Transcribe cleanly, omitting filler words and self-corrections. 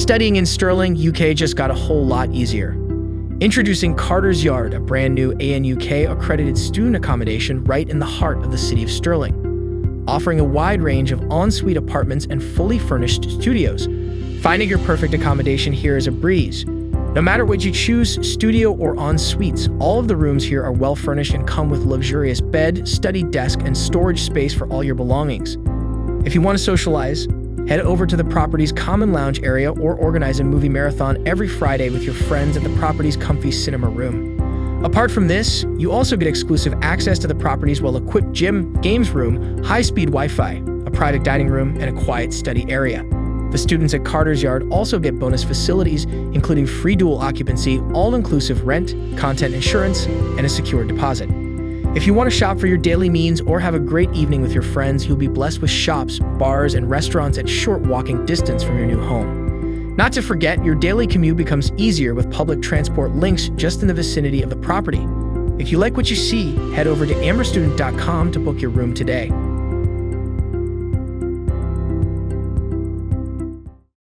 Studying in Stirling, UK just got a whole lot easier. Introducing Carter's Yard, a brand new ANUK accredited student accommodation right in the heart of the city of Stirling, offering a wide range of ensuite apartments and fully furnished studios. Finding your perfect accommodation here is a breeze. No matter what you choose, studio or en-suites, all of the rooms here are well furnished and come with luxurious bed, study desk, and storage space for all your belongings. If you want to socialize, head over to the property's common lounge area or organize a movie marathon every Friday with your friends at the property's comfy cinema room. Apart from this, you also get exclusive access to the property's well-equipped gym, games room, high-speed Wi-Fi, a private dining room, and a quiet study area. The students at Carter's Yard also get bonus facilities, including free dual occupancy, all-inclusive rent, content insurance, and a secure deposit. If you want to shop for your daily means or have a great evening with your friends, you'll be blessed with shops, bars, and restaurants at short walking distance from your new home. Not to forget, your daily commute becomes easier with public transport links just in the vicinity of the property. If you like what you see, head over to amberstudent.com to book your room today.